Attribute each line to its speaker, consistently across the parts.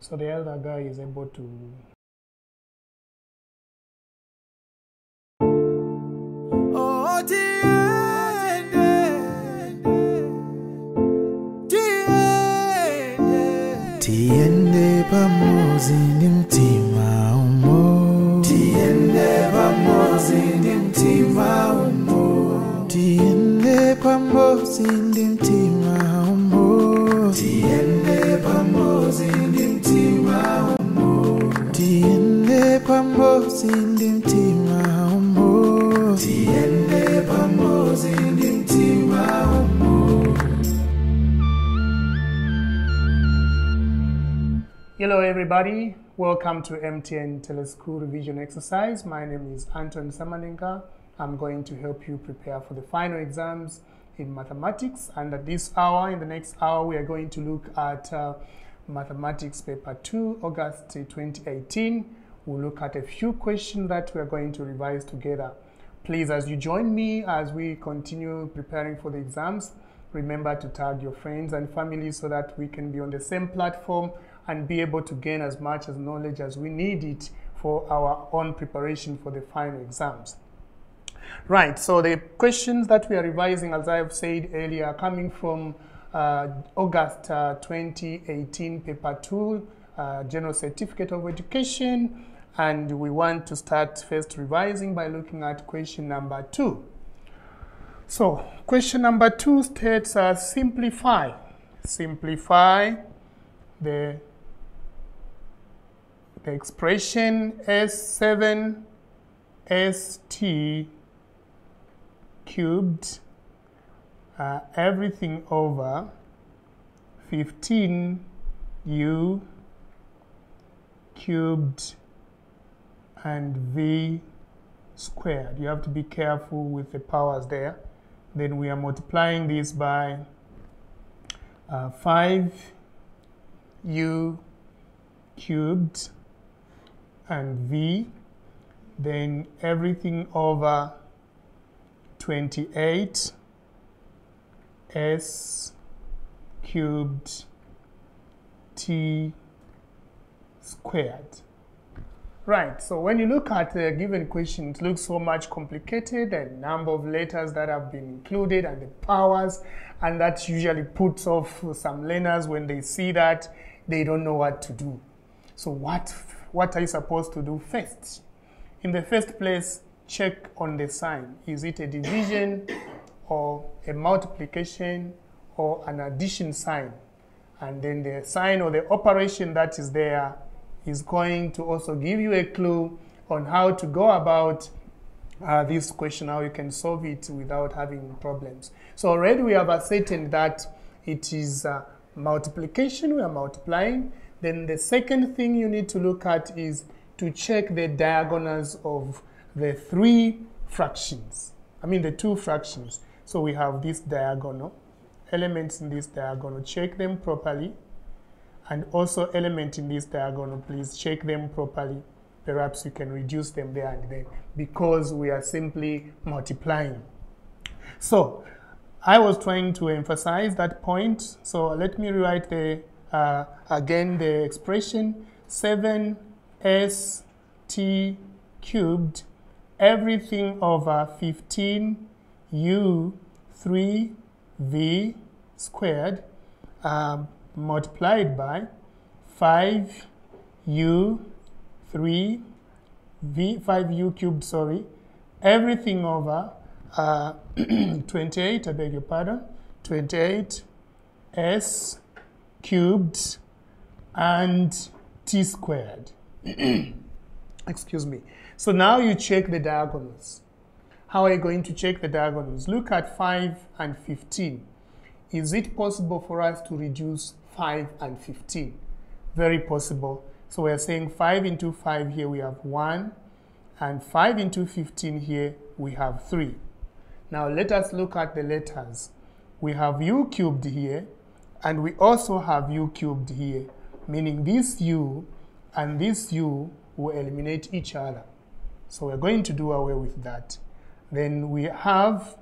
Speaker 1: So the other guy is able to
Speaker 2: Tiende pamoja ni mtima umo. Tiende pamoja ni mtima umo. Tiende pamoja ni mtima umo. Tiende pamoja ni mtima umo. Tiende pamoja ni mtima umo. Tiende pamoja ni mtima umo.
Speaker 1: Hello everybody, welcome to MTN Teleschool revision exercise. My name is Samanenga. I'm going to help you prepare for the final exams in mathematics, and at this hour, in the next hour, we are going to look at mathematics paper 2, August 2018. We'll look at a few questions that we are going to revise together. Please, as you join me as we continue preparing for the exams, remember to tag your friends and family so that we can be on the same platform and be able to gain as much as knowledge as we need it for our own preparation for the final exams. Right, so the questions that we are revising, as I have said earlier, are coming from August 2018 paper 2, General Certificate of Education, and we want to start first revising by looking at question number 2. So, question number 2 states simplify the expression S7 ST cubed everything over 15U cubed and V squared. You have to be careful with the powers there. Then we are multiplying this by 5U cubed and V, then everything over 28 S cubed T squared. Right, so when you look at the given question, it looks so much complicated, the number of letters that have been included and the powers, and that usually puts off some learners. When they see that, they don't know what to do. So what are you supposed to do first? In the first place, check on the sign. Is it a division or a multiplication or an addition sign? And then the sign or the operation that is there is going to also give you a clue on how to go about this question, how you can solve it without having problems. So already we have ascertained that it is multiplication, we are multiplying. Then the second thing you need to look at is to check the diagonals of the three fractions. the two fractions. So we have this diagonal, elements in this diagonal, check them properly. And also element in this diagonal, please check them properly. Perhaps you can reduce them there and then, because we are simply multiplying. So I was trying to emphasize that point. So let me rewrite again the expression 7st cubed everything over 15u3v squared multiplied by 5u cubed, everything over 28, I beg your pardon, 28 s cubed and t squared. Excuse me. So now you check the diagonals. How are you going to check the diagonals? Look at 5 and 15. Is it possible for us to reduce 5 and 15? Very possible. So we are saying 5 into 5 here we have 1, and 5 into 15 here we have 3. Now let us look at the letters. We have u cubed here, and we also have u cubed here, meaning this u and this u will eliminate each other. So we're going to do away with that. Then we have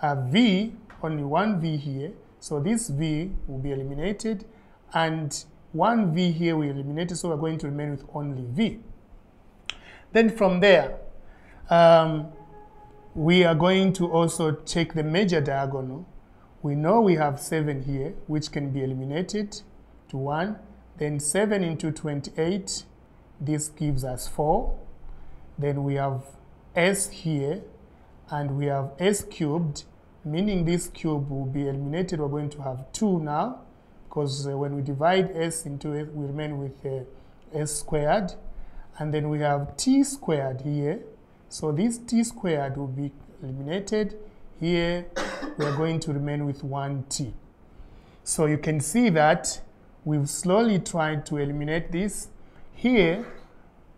Speaker 1: a v, only one v here, so this v will be eliminated, and one V here we eliminated, so we're going to remain with only V. Then from there, we are going to also check the major diagonal. We know we have 7 here, which can be eliminated to 1. Then 7 into 28, this gives us 4. Then we have S here, and we have S cubed, meaning this cube will be eliminated. We're going to have 2 now, because when we divide S into it, we remain with S squared. And then we have T squared here. So this T squared will be eliminated. Here, we are going to remain with 1T. So you can see that we've slowly tried to eliminate this. Here,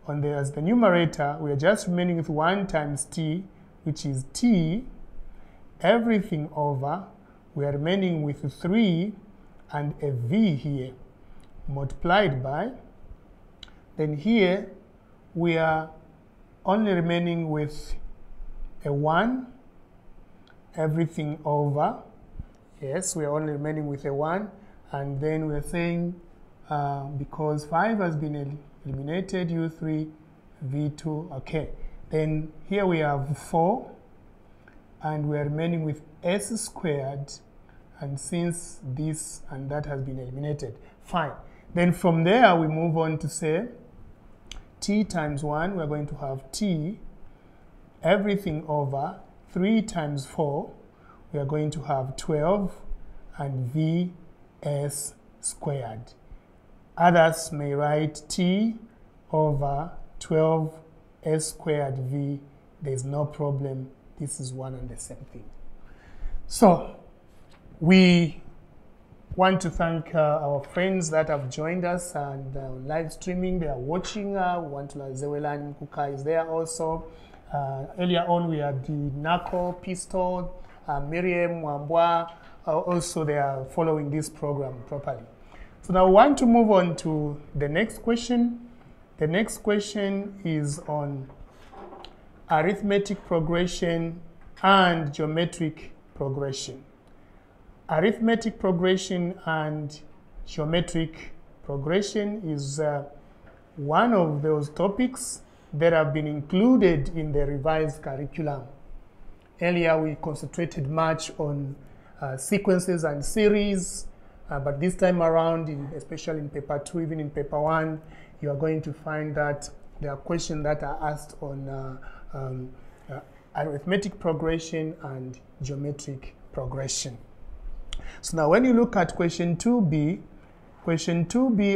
Speaker 1: as the numerator, we are just remaining with 1 times T, which is T. Everything over, we are remaining with 3 and a V here, multiplied by. Then here, we are only remaining with a 1, everything over. Yes, we are only remaining with a 1. And then we're saying, because 5 has been eliminated, U3, V2, okay. Then here we have 4, and we are remaining with S squared, and since this and that has been eliminated, fine. Then from there, we move on to say, T times 1, we're going to have T, everything over, 3 times 4, we are going to have 12, and V S squared. Others may write T over 12 S squared V. There's no problem. This is one and the same thing. So we want to thank our friends that have joined us and live streaming. They are watching. We want to Zewelani Mkuka is there also. Earlier on, we had the Nako, Pistol, Miriam, Wambwa. Also, they are following this program properly. So now we want to move on to the next question. The next question is on arithmetic progression and geometric progression. Arithmetic progression and geometric progression is one of those topics that have been included in the revised curriculum. Earlier, we concentrated much on sequences and series, but this time around, especially in paper 2, even in paper 1, you are going to find that there are questions that are asked on arithmetic progression and geometric progression. So now when you look at question 2b,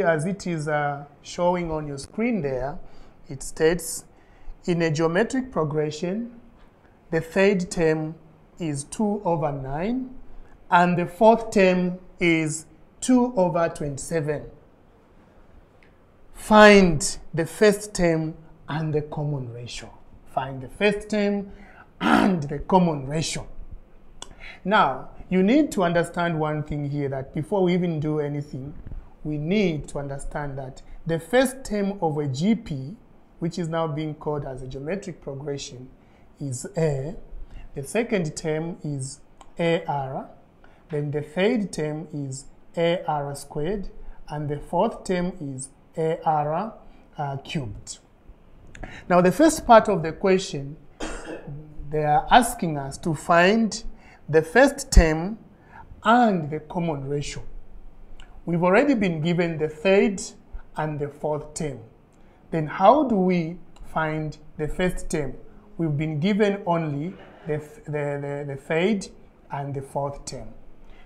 Speaker 1: as it is showing on your screen there, it states, in a geometric progression, the third term is 2 over 9, and the fourth term is 2 over 27. Find the first term and the common ratio. Find the first term and the common ratio. Now, you need to understand one thing here, that before we even do anything, we need to understand that the first term of a GP, which is now being called as a geometric progression, is A. The second term is AR. Then the third term is AR squared. And the fourth term is AR cubed. Now, the first part of the question, they are asking us to find the first term and the common ratio. We've already been given the third and the fourth term. Then how do we find the first term? We've been given only the third and the fourth term.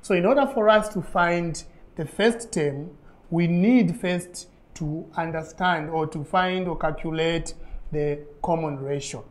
Speaker 1: So in order for us to find the first term, we need first to understand or to find or calculate the common ratio.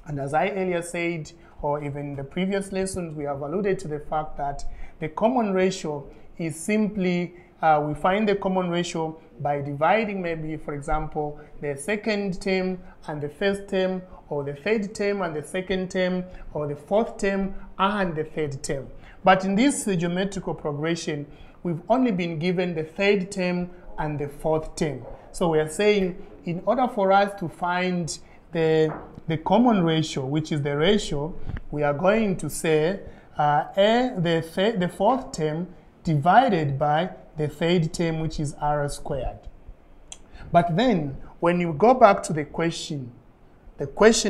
Speaker 1: And as I earlier said, or even in the previous lessons, we have alluded to the fact that the common ratio is simply, we find the common ratio by dividing maybe, for example, the second term and the first term, or the third term and the second term, or the fourth term and the third term. But in this geometrical progression, we've only been given the third term and the fourth term. So we are saying, in order for us to find the common ratio, which is the ratio, we are going to say the fourth term divided by the third term, which is r squared. But then, when you go back to the question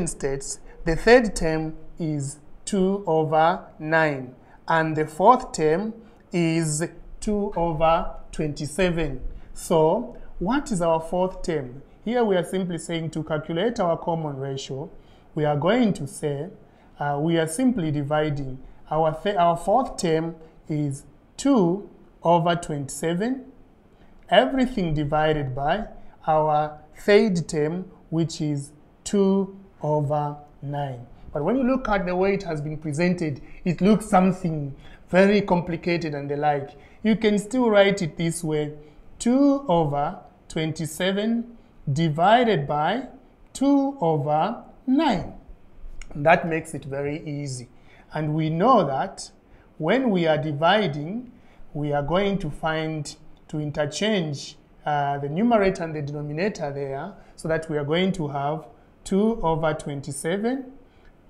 Speaker 1: states the third term is 2 over 9, and the fourth term is 2 over 27. So, what is our fourth term? Here we are simply saying to calculate our common ratio, we are going to say, we are simply dividing. Our fourth term is 2 over 27, everything divided by our third term, which is 2 over 9. But when you look at the way it has been presented, it looks something very complicated and the like. You can still write it this way: 2 over 27 divided by 2 over 9. That makes it very easy. And we know that when we are dividing, we are going to interchange the numerator and the denominator there, so that we are going to have 2 over 27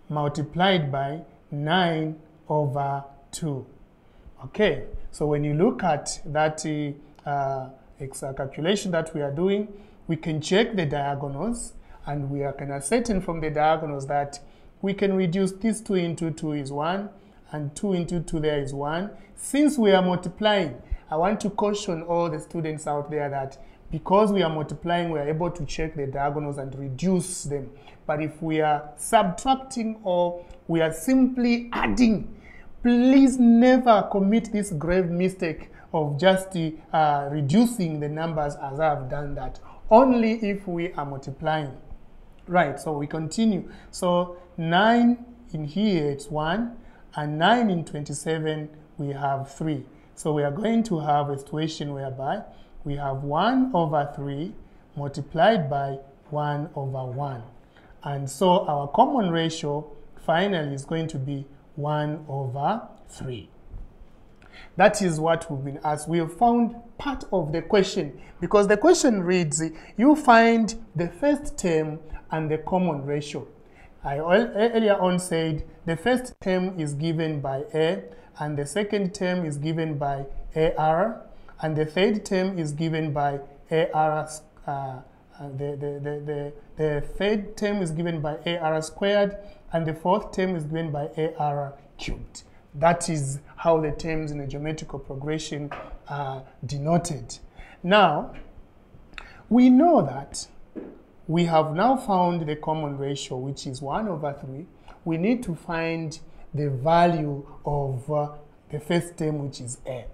Speaker 1: multiplied by 9 over 2. Okay, so when you look at that calculation that we are doing, we can check the diagonals, and we are kind of certain from the diagonals that we can reduce this 2 into 2 is 1, and 2 into 2 there is 1. Since we are multiplying, I want to caution all the students out there that because we are multiplying, we are able to check the diagonals and reduce them. But if we are subtracting or we are simply adding, please never commit this grave mistake of just reducing the numbers as I have done that. Only if we are multiplying. Right, so we continue. So 9 in here, it's 1, and 9 in 27, we have 3. So we are going to have a situation whereby we have 1 over 3 multiplied by 1 over 1. And so our common ratio finally is going to be 1 over 3. That is what we've been asked. We have found part of the question, because the question reads, you find the first term and the common ratio. I earlier on said the first term is given by A, and the second term is given by AR, and the third term is given by AR. The third term is given by AR squared, and the fourth term is given by AR cubed. That is how the terms in a geometrical progression are denoted. Now, we know that we have now found the common ratio, which is 1 over 3. We need to find the value of the first term, which is A.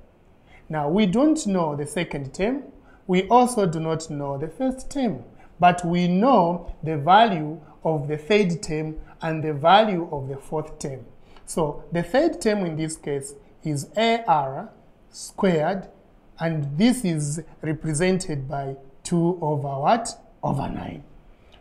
Speaker 1: Now, we don't know the second term. We also do not know the first term. But we know the value of the third term and the value of the fourth term. So the third term in this case is AR squared, and this is represented by 2 over what? Over 9.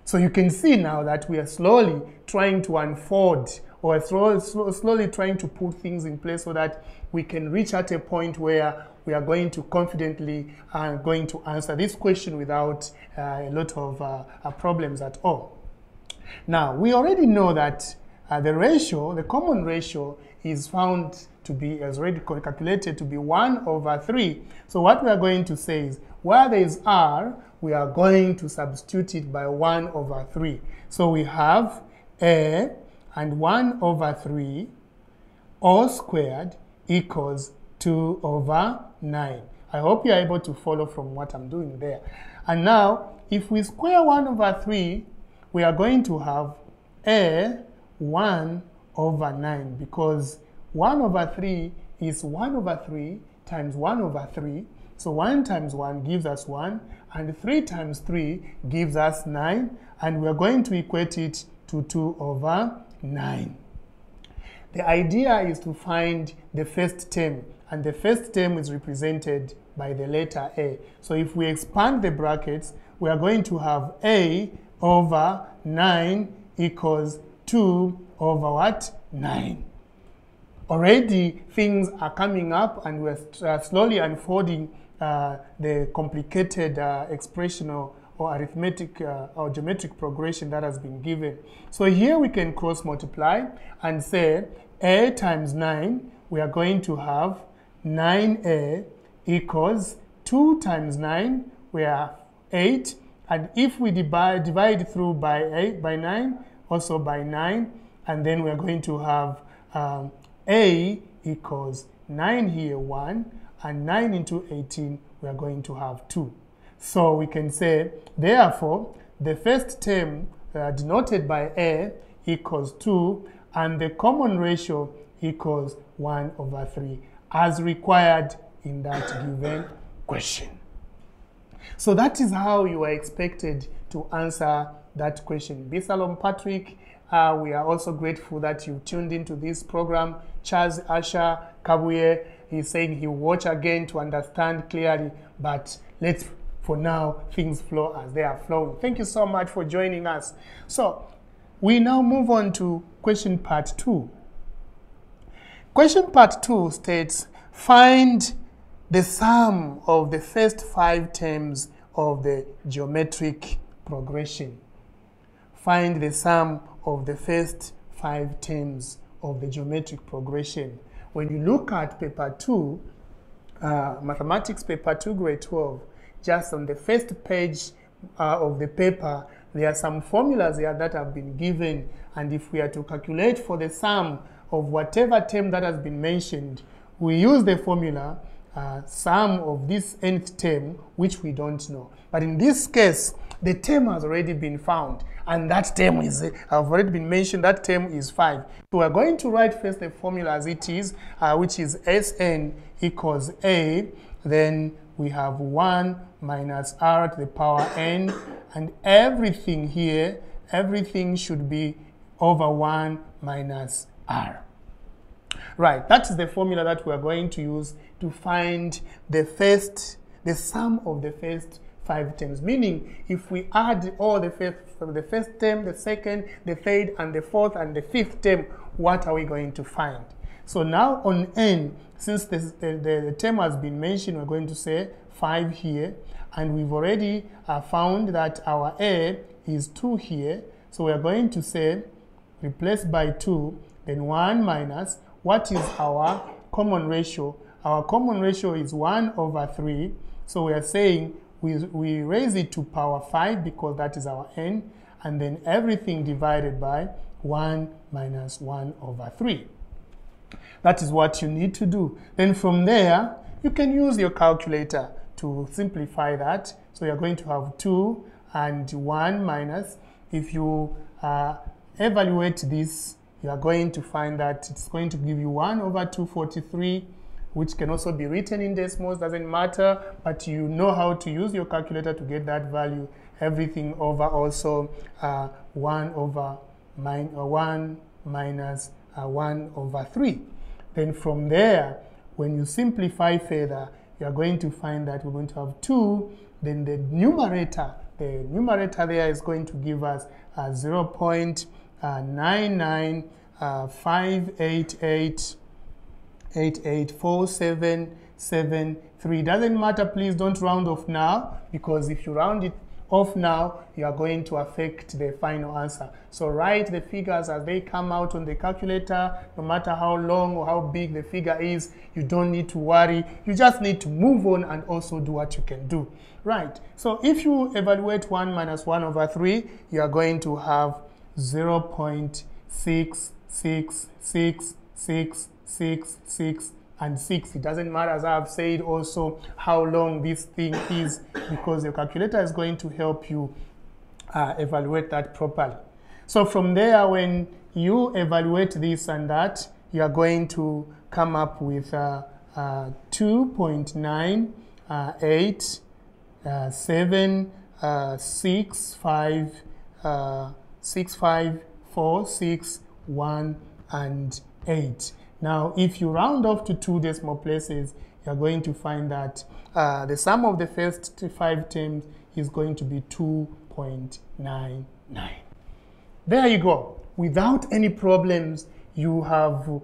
Speaker 1: So you can see now that we are slowly trying to unfold, or slowly trying to put things in place so that we can reach at a point where we are going to confidently going to answer this question without a lot of problems at all. Now, we already know that the common ratio is found to be, as already calculated, to be 1 over 3. So what we are going to say is, where there is R, we are going to substitute it by 1 over 3. So we have A and 1 over 3 all squared equals 2 over 9. I hope you are able to follow from what I'm doing there. And now, if we square 1 over 3, we are going to have A 1 over 9, because 1 over 3 is 1 over 3 times 1 over 3. So 1 times 1 gives us 1, and 3 times 3 gives us 9, and we're going to equate it to 2 over 9. The idea is to find the first term, and the first term is represented by the letter A. So if we expand the brackets, we are going to have A over 9 equals 2 over what? 9. Already things are coming up, and we're slowly unfolding the complicated expression or arithmetic or geometric progression that has been given. So here we can cross multiply and say A times 9, we are going to have 9a equals 2 times 9, we are 8. And if we divide through by 9, also by 9, and then we are going to have a equals 9 here, 1, and 9 into 18, we are going to have 2. So we can say, therefore, the first term denoted by a equals 2, and the common ratio equals 1/3, as required in that given question. So that is how you are expected to answer that question. Bisalom Patrick, we are also grateful that you tuned into this program. Charles Asha Kabuye, he's saying he'll watch again to understand clearly, but let's, for now, things flow as they are flowing. Thank you so much for joining us. So we now move on to question part 2. Question part 2 states, find the sum of the first 5 terms of the geometric progression. Find the sum of the first 5 terms of the geometric progression. When you look at paper 2, mathematics paper 2, grade 12, just on the first page of the paper, there are some formulas here that have been given, and if we are to calculate for the sum of whatever term that has been mentioned, we use the formula sum of this nth term, which we don't know. But in this case, the term has already been found, and that term is, I've already been mentioned, that term is 5. So we're going to write first the formula as it is, which is Sn equals a, then we have 1 minus r to the power n, and everything here, everything should be over 1 minus r. Right, that is the formula that we are going to use to find the sum of the first 5 terms. Meaning, if we add all the first term, the second, the third, and the fourth, and the 5th term, what are we going to find? So now on n, since the term has been mentioned, we're going to say 5 here, and we've already found that our a is 2 here. So we're going to say, replace by 2, then 1 minus, what is our common ratio? Our common ratio is 1/3. So we are saying we raise it to power 5 because that is our n, and then everything divided by 1 minus 1/3. That is what you need to do. Then from there, you can use your calculator to simplify that. So you're going to have 2 and 1 minus. If you evaluate this, you are going to find that it's going to give you 1/243, which can also be written in decimals, doesn't matter, but you know how to use your calculator to get that value. Everything over also 1 minus 1/3. Then from there, when you simplify further, you are going to find that we're going to have 2, then the numerator there is going to give us 0.99588884773. Doesn't matter, please don't round off now, because if you round it off now, you are going to affect the final answer. So write the figures as they come out on the calculator. No matter how long or how big the figure is, you don't need to worry. You just need to move on and also do what you can do. Right, so if you evaluate 1 minus 1/3, you are going to have 0.66666 and 6. It doesn't matter, as I have said also, how long this thing is, because your calculator is going to help you evaluate that properly. So from there, when you evaluate this and that, you are going to come up with 2.9876546 and 8. Now, if you round off to 2 decimal places, you're going to find that the sum of the first 5 terms is going to be 2.99. There you go. Without any problems, you have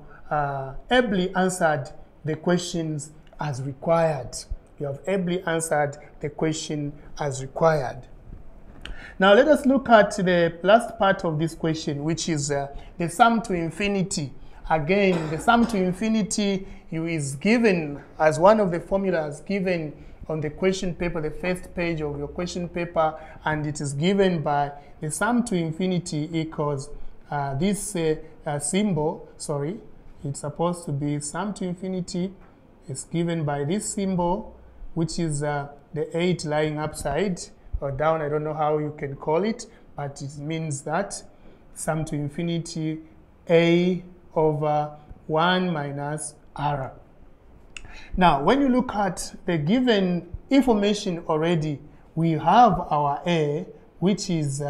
Speaker 1: ably answered the questions as required. You have ably answered the question as required. Now, let us look at the last part of this question, which is the sum to infinity. again, the sum to infinity is given as one of the formulas given on the question paper, the first page of your question paper, and it is given by the sum to infinity equals this symbol, sorry, it's supposed to be sum to infinity is given by this symbol, which is the 8 lying upside or down, I don't know how you can call it, but it means that sum to infinity a over 1 minus r. Now, when you look at the given information already, we have our a, which is,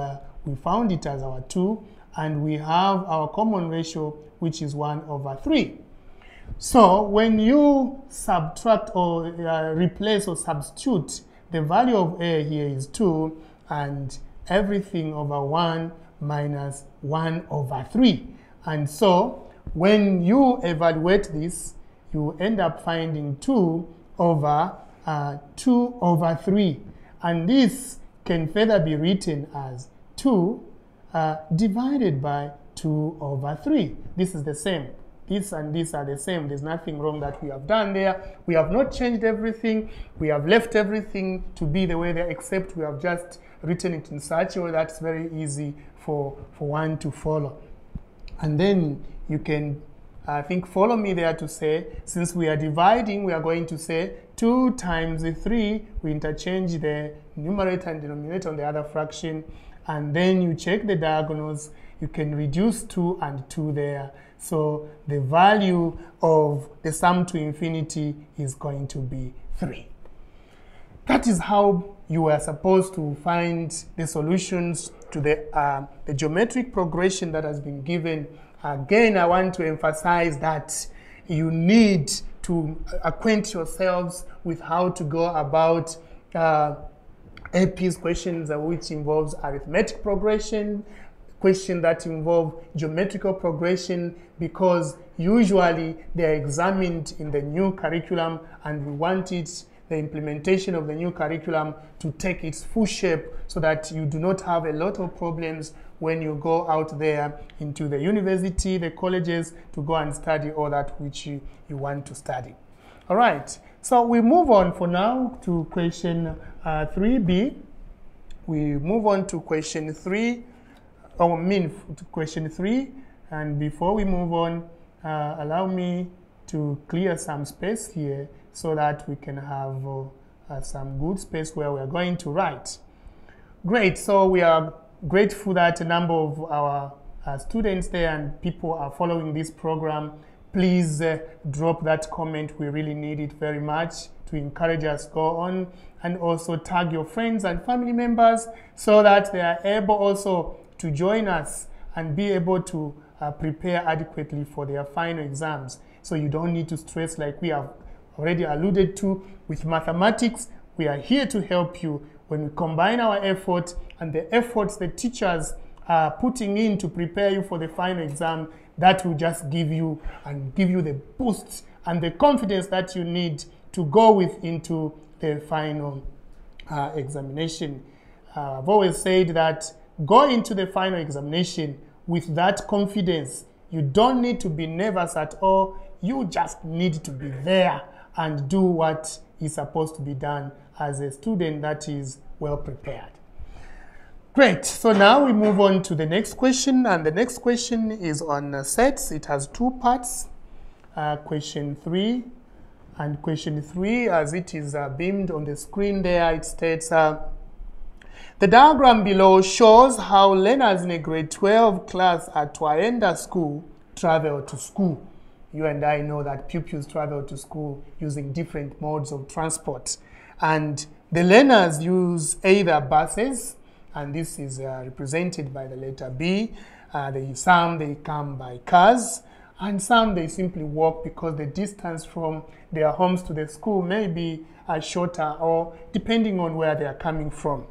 Speaker 1: we found it as our 2, and we have our common ratio, which is 1 over 3. So when you subtract or replace or substitute, the value of a here is 2, and everything over 1 minus 1 over 3. And so when you evaluate this, you end up finding 2 over 3. And this can further be written as 2 divided by 2 over 3. This is the same. This and this are the same. There's nothing wrong that we have done there. We have not changed everything. We have left everything to be the way they are, except we have just written it in such a way that's very easy for one to follow. And then you can, I think, follow me there to say, since we are dividing, we are going to say 2 times 3. We interchange the numerator and denominator on the other fraction. And then you check the diagonals. You can reduce 2 and 2 there. So the value of the sum to infinity is going to be 3. That is how you are supposed to find the solutions to the geometric progression that has been given. Again, I want to emphasize that you need to acquaint yourselves with how to go about AP's questions which involves arithmetic progression, questions that involve geometrical progression, because usually they are examined in the new curriculum, and we want the implementation of the new curriculum to take its full shape so that you do not have a lot of problems when you go out there into the university, the colleges, to go and study all that which you want to study. All right, so we move on for now to question 3b. We move on to question 3, to question 3, and before we move on, allow me to clear some space here so that we can have some good space where we are going to write. Great, so we are grateful that a number of our students there and people are following this program. Please drop that comment. We really need it very much to encourage us to go on, and also tag your friends and family members so that they are able also to join us and be able to prepare adequately for their final exams. So you don't need to stress, like we have already alluded to with mathematics. We are here to help you. When we combine our effort and the efforts the teachers are putting in to prepare you for the final exam, that will just give you the boost and the confidence that you need to go with into the final examination. I've always said that go into the final examination with that confidence. You don't need to be nervous at all. You just need to be there and do what is supposed to be done as a student that is well prepared. Great, so now we move on to the next question, and the next question is on sets. It has 2 parts, question 3. And question 3, as it is beamed on the screen there, it states, the diagram below shows how learners in a grade 12 class at Twaenda School travel to school. You and I know that pupils travel to school using different modes of transport. And the learners use either buses, and this is represented by the letter B. Some they come by cars, and some they simply walk because the distance from their homes to the school may be shorter, or depending on where they are coming from.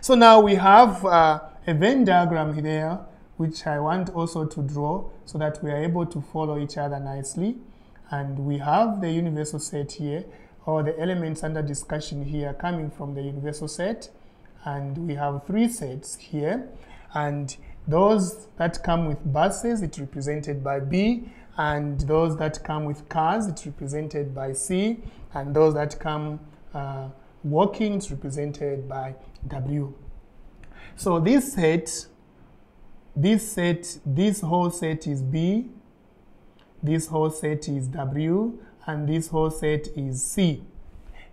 Speaker 1: So now we have a Venn diagram there, which I want also to draw so that we are able to follow each other nicely. And we have the universal set here, or the elements under discussion here coming from the universal set. And we have 3 sets here. And Those that come with buses, it's represented by B, and those that come with cars, it's represented by C, and those that come walking, it's represented by W. So this whole set is B, this whole set is W, and this whole set is C.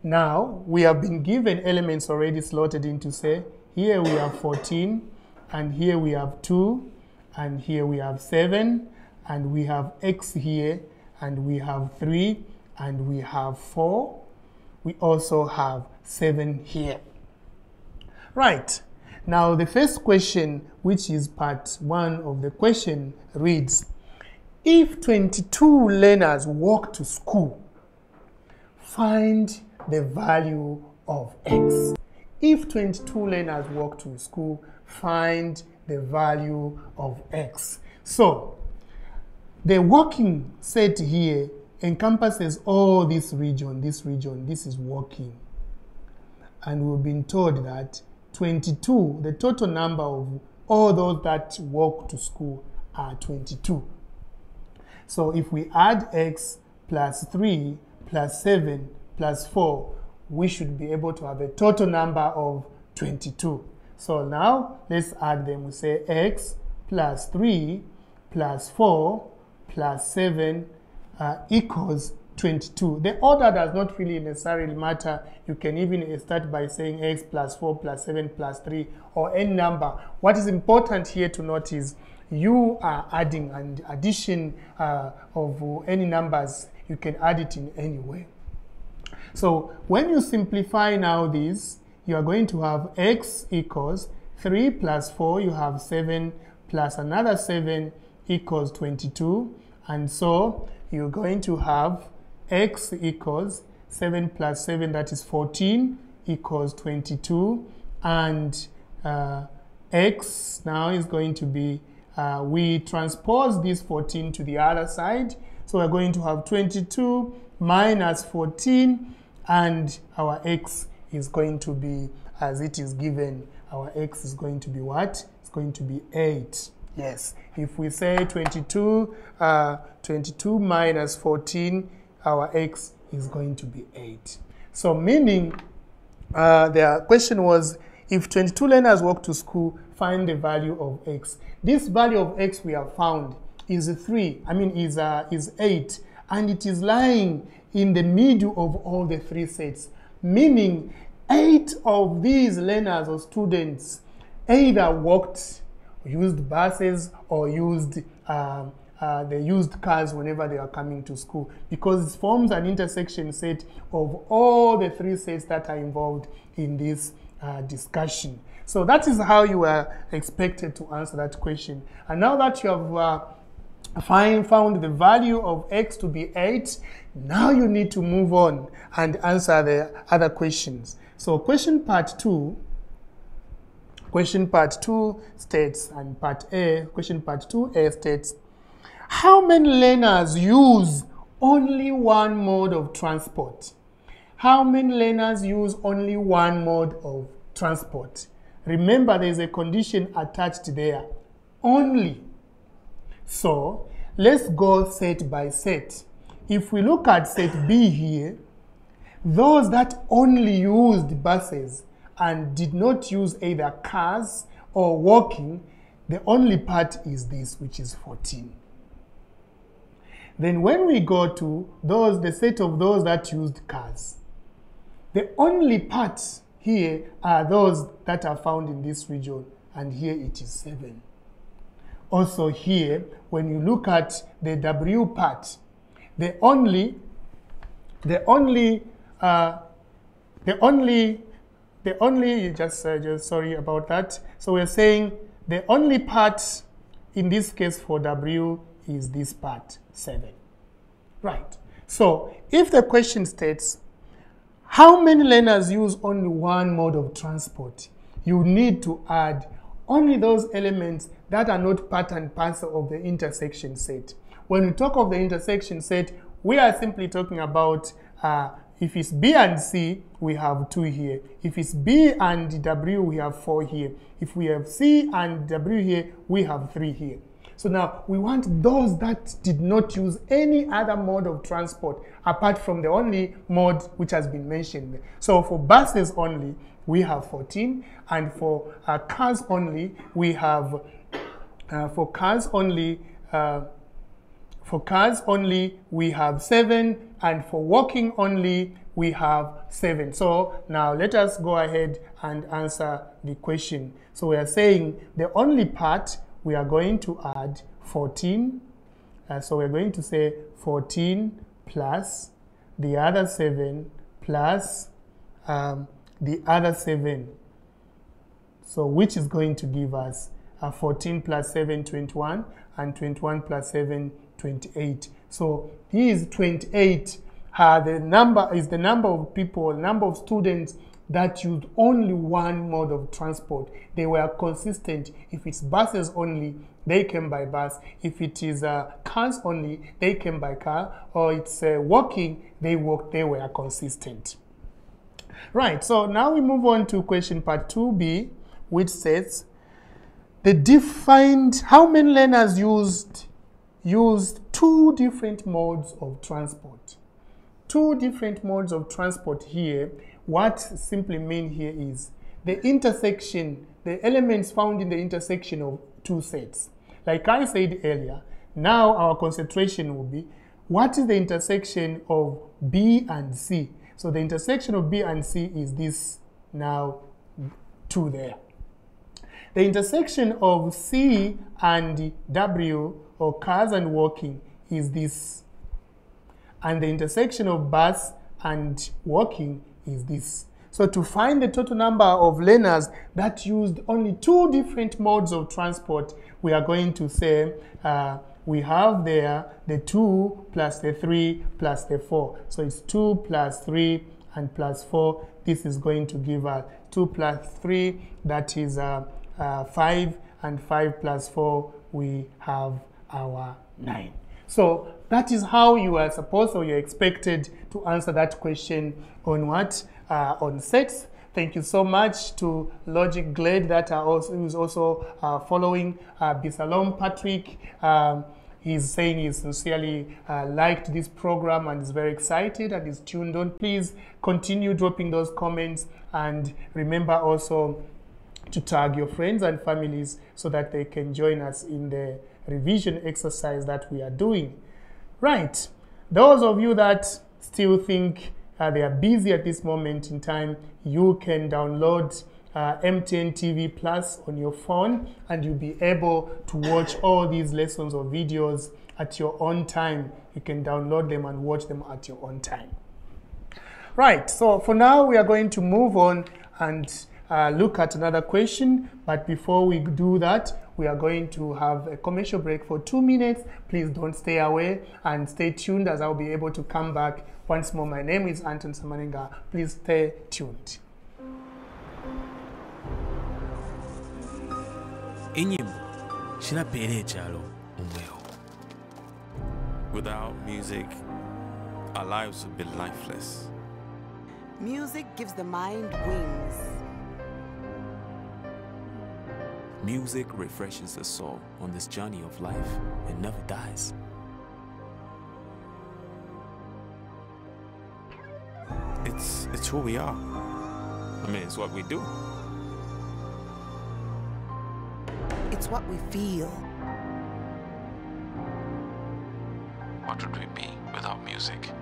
Speaker 1: Now, we have been given elements already slotted into, say, here we have 14, and here we have 2, and here we have 7, and we have X here, and we have 3, and we have 4. We also have 7 here. Right. Now, the first question, which is part 1 of the question, reads, if 22 learners walk to school, find the value of X. If 22 learners walk to school, find the value of X. So, the walking set here encompasses all this region, this is walking. And we've been told that 22, the total number of all those that walk to school are 22. So if we add X plus 3 plus 7 plus 4, we should be able to have a total number of 22. So now let's add them. We say X plus 3 plus 4 plus 7 equals 22. The order does not really necessarily matter. You can even start by saying X plus 4 plus 7 plus 3 or any number. What is important here to note is you are adding, and addition of any numbers, you can add it in any way. So when you simplify now this, you are going to have X equals 3 plus 4, you have 7 plus another 7 equals 22. And so you're going to have X equals 7 plus 7, that is 14, equals 22. And X now is going to be, we transpose this 14 to the other side. So we're going to have 22 minus 14, and our X is going to be, as it is given, our X is going to be what? It's going to be 8. Yes, if we say 22 minus 14, our X is going to be 8. So meaning, the question was, if 22 learners walk to school, find the value of X. This value of X we have found is 8, and it is lying in the middle of all the 3 sets, meaning 8 of these learners or students either walked, used buses, or used they used cars whenever they are coming to school, because it forms an intersection set of all the 3 sets that are involved in this discussion. So that is how you are expected to answer that question. And now that you have found the value of X to be 8, now you need to move on and answer the other questions. So question part 2 states, and question part 2A states, how many learners use only one mode of transport? How many learners use only one mode of transport? Remember, there is a condition attached there, only. So let's go set by set. If we look at set B here, those that only used buses and did not use either cars or walking, the only part is this, which is 14. Then when we go to the set of those that used cars, the only parts here are those that are found in this region, and here it is 7. Also here, when you look at the W part, the only sorry about that. So we're saying the only part in this case for W is this part, 7. Right. So if the question states, how many learners use only one mode of transport? You need to add only those elements that are not part and parcel of the intersection set. When we talk of the intersection set, we are simply talking about if it's B and C, we have 2 here. If it's B and W, we have 4 here. If we have C and W here, we have 3 here. So now we want those that did not use any other mode of transport apart from the only mode which has been mentioned. So for buses only, we have 14, and for cars only, we have for cars only we have 7, and for walking only we have 7. So now let us go ahead and answer the question. So we are saying the only part we are going to add 14. So we're going to say 14 plus the other 7 plus the other 7. So which is going to give us 14 plus 7, 21, and 21 plus 7, 28. So here is 28. The number is the number of people, number of students that used only one mode of transport. They were consistent. If it's buses only, they came by bus. If it is cars only, they came by car. Or it's walking, they walked, they were consistent. Right, so now we move on to question part 2b, which says, how many learners used 2 different modes of transport. 2 different modes of transport here. What simply mean here is the intersection, the elements found in the intersection of 2 sets. Like I said earlier, now our concentration will be, what is the intersection of B and C? So the intersection of B and C is this now 2 there. The intersection of C and W, or cars and walking, is this. And the intersection of bus and walking is this. So to find the total number of learners that used only 2 different modes of transport, we are going to say we have there the 2 plus the 3 plus the 4. So it's 2 plus 3 and plus 4. This is going to give us 2 plus 3, that is 5, and 5 plus 4, we have our 9. So that is how you are supposed, or you're expected to answer that question on what? On sets. Thank you so much to Logic Glade that is also following Bisalom Patrick. He's saying he sincerely liked this program and is very excited and is tuned on. Please continue dropping those comments, and remember also to tag your friends and families so that they can join us in the revision exercise that we are doing. Right, those of you that still think they are busy at this moment in time, you can download MTN TV Plus on your phone, and you'll be able to watch all these lessons or videos at your own time. You can download them and watch them at your own time. Right, so for now we are going to move on and look at another question, but before we do that, we are going to have a commercial break for 2 minutes. Please don't stay away and stay tuned, as I'll be able to come back once more. My name is Anton Samanenga. Please stay tuned.
Speaker 3: Without music, our lives would be lifeless.
Speaker 4: Music gives the mind wings.
Speaker 3: Music refreshes the soul on this journey of life and never dies. It's who we are. I mean, it's what we do.
Speaker 4: It's what we feel.
Speaker 3: What would we be without music?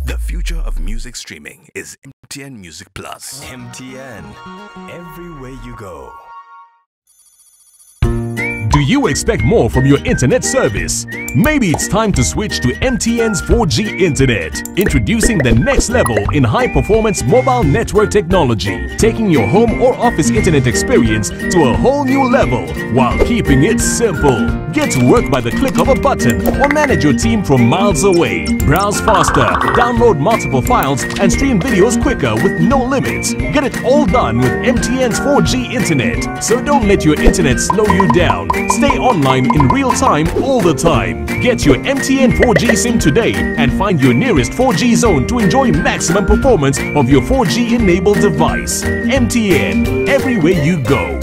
Speaker 5: The future of music streaming is MTN Music Plus.
Speaker 6: MTN, everywhere you go. Do you expect more from your internet service? Maybe it's time to switch to MTN's 4G internet. Introducing the next level in high-performance mobile network technology, taking your home or office internet experience to a whole new level while keeping it simple. Get to work by the click of a button or manage your team from miles away. Browse faster, download multiple files, and stream videos quicker with no limits. Get it all done with MTN's 4G internet. So don't let your internet slow you down. Stay online in real time all the time. Get your MTN 4G SIM today and find your nearest 4G zone to enjoy maximum performance of your 4G enabled device. MTN, everywhere you go.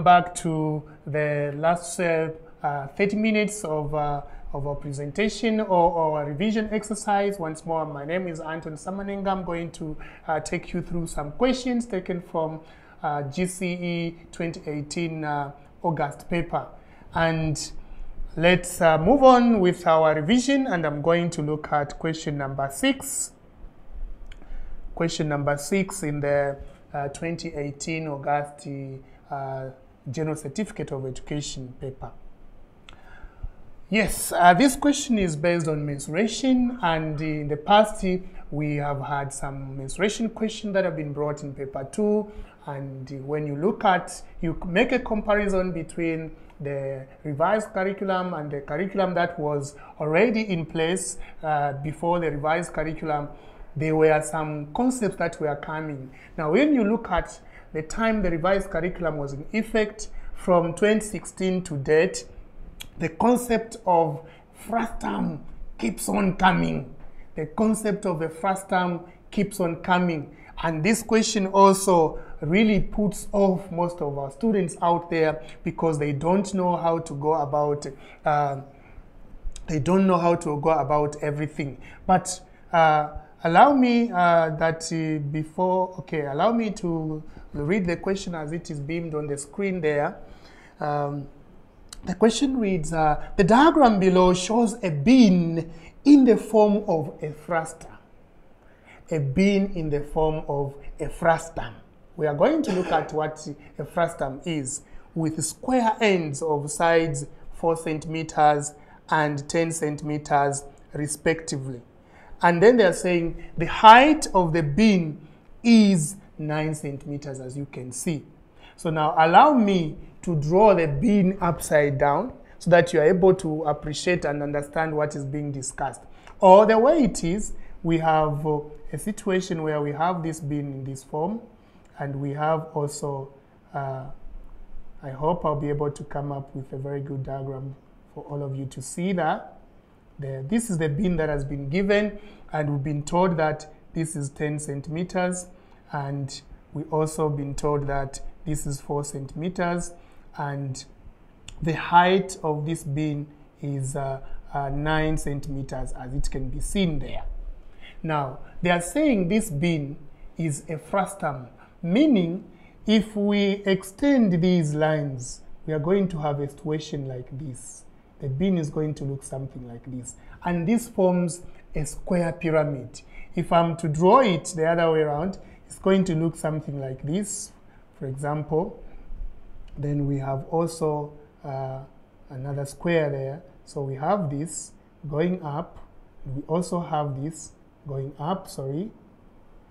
Speaker 1: Back to the last 30 minutes of our presentation or our revision exercise. Once more, my name is Anton Samanenga. I'm going to take you through some questions taken from GCE 2018 August paper. And let's move on with our revision, and I'm going to look at question number 6. Question number 6 in the 2018 August General Certificate of Education paper. Yes, this question is based on mensuration, and in the past we have had some mensuration questions that have been brought in paper 2, and when you look at, you make a comparison between the revised curriculum and the curriculum that was already in place before the revised curriculum. There were some concepts that were coming. Now when you look at the time the revised curriculum was in effect from 2016 to date, the concept of frustum keeps on coming. The concept of a frustum keeps on coming. And this question also really puts off most of our students out there because they don't know how to go about everything. But allow me allow me to read the question as it is beamed on the screen there. The question reads, the diagram below shows a bin in the form of a frustum. A bin in the form of a frustum. We are going to look at what a frustum is, with square ends of sides 4 centimeters and 10 centimeters respectively. And then they are saying the height of the bin is 9 centimeters, as you can see. So now allow me to draw the bin upside down so that you are able to appreciate and understand what is being discussed. Or the way it is, we have a situation where we have this bin in this form, and we have also, I hope I'll be able to come up with a very good diagram for all of you to see that. This is the bin that has been given, and we've been told that this is 10 centimeters, and we also been told that this is 4 centimeters, and the height of this bin is 9 centimeters, as it can be seen there. Now, they are saying this bin is a frustum, meaning if we extend these lines, we are going to have a situation like this. The bin is going to look something like this, and this forms a square pyramid. If I'm to draw it the other way around, it's going to look something like this, for example. Then we have also another square there. So we have this going up, we also have this going up, sorry,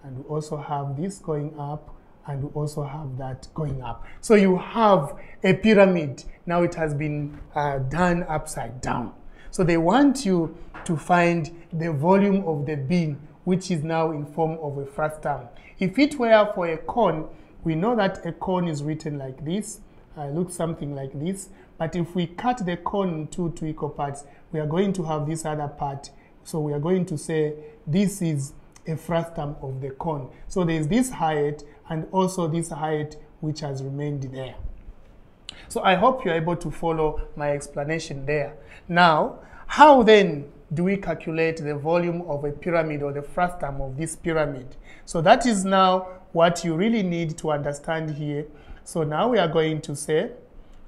Speaker 1: and we also have this going up, and we also have that going up. So you have a pyramid. Now it has been done upside down. So they want you to find the volume of the bin, which is now in form of a frustum. If it were for a cone, we know that a cone is written like this, looks something like this. But if we cut the cone into 2 equal parts, we are going to have this other part. So we are going to say this is a frustum of the cone. So there is this height and also this height which has remained there. So I hope you're able to follow my explanation there. Now, how then do we calculate the volume of a pyramid or the frustum of this pyramid? So that is now what you really need to understand here. So now we are going to say